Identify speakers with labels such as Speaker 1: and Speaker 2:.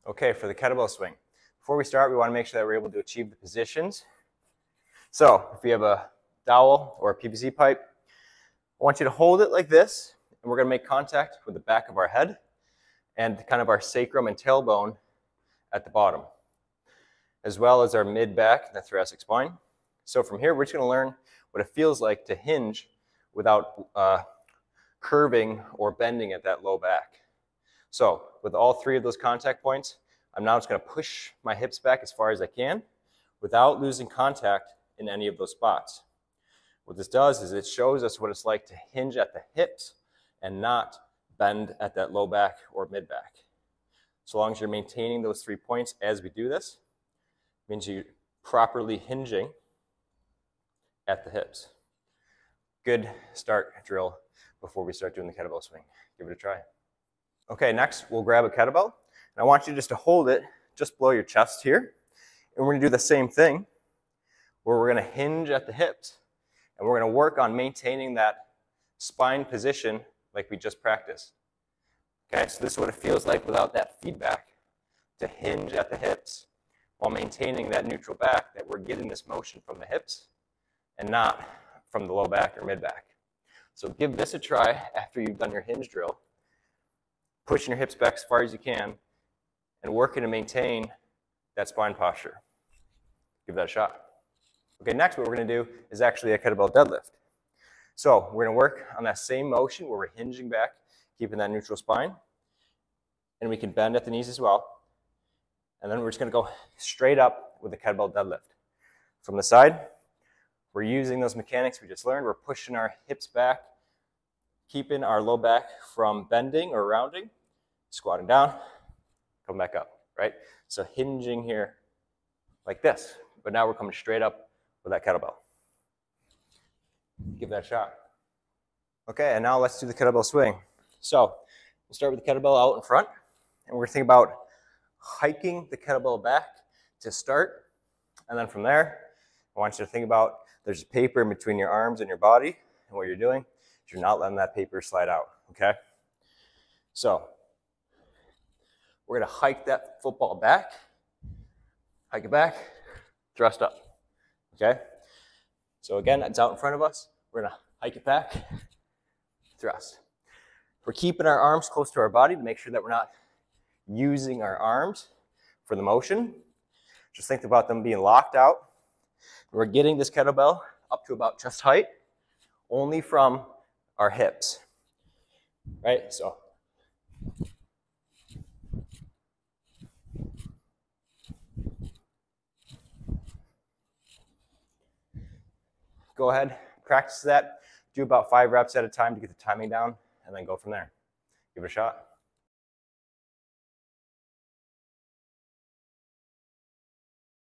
Speaker 1: Okay, for the kettlebell swing. Before we start, we want to make sure that we're able to achieve the positions. So if we have a dowel or a PVC pipe, I want you to hold it like this, and we're going to make contact with the back of our head and kind of our sacrum and tailbone at the bottom, as well as our mid-back and the thoracic spine. So from here, we're just going to learn what it feels like to hinge without curving or bending at that low back. So with all three of those contact points, I'm now just going to push my hips back as far as I can without losing contact in any of those spots. What this does is it shows us what it's like to hinge at the hips and not bend at that low back or mid back. So long as you're maintaining those 3 points as we do this, it means you're properly hinging at the hips. Good start drill before we start doing the kettlebell swing. Give it a try. Okay, next we'll grab a kettlebell, and I want you just to hold it just below your chest here, and we're going to do the same thing where we're going to hinge at the hips, and we're going to work on maintaining that spine position like we just practiced. Okay, so this is what it feels like without that feedback, to hinge at the hips while maintaining that neutral back, that we're getting this motion from the hips and not from the low back or mid back. So give this a try after you've done your hinge drill, pushing your hips back as far as you can and working to maintain that spine posture. Give that a shot. Okay, next what we're going to do is actually a kettlebell deadlift. So we're going to work on that same motion where we're hinging back, keeping that neutral spine, and we can bend at the knees as well. And then we're just going to go straight up with the kettlebell deadlift. From the side, we're using those mechanics we just learned. We're pushing our hips back, keeping our low back from bending or rounding, squatting down, come back up, right? So hinging here like this, but now we're coming straight up with that kettlebell. Give that a shot. Okay, and now let's do the kettlebell swing. So we'll start with the kettlebell out in front, and we're going to think about hiking the kettlebell back to start, and then from there, I want you to think about there's paper in between your arms and your body, and what you're doing is you're not letting that paper slide out, okay? So we're going to hike that football back, hike it back, thrust up, okay? So again, it's out in front of us. We're going to hike it back, thrust. We're keeping our arms close to our body to make sure that we're not using our arms for the motion. Just think about them being locked out. We're getting this kettlebell up to about chest height, only from our hips, right? So go ahead, practice that. Do about 5 reps at a time to get the timing down, and then go from there. Give it a shot.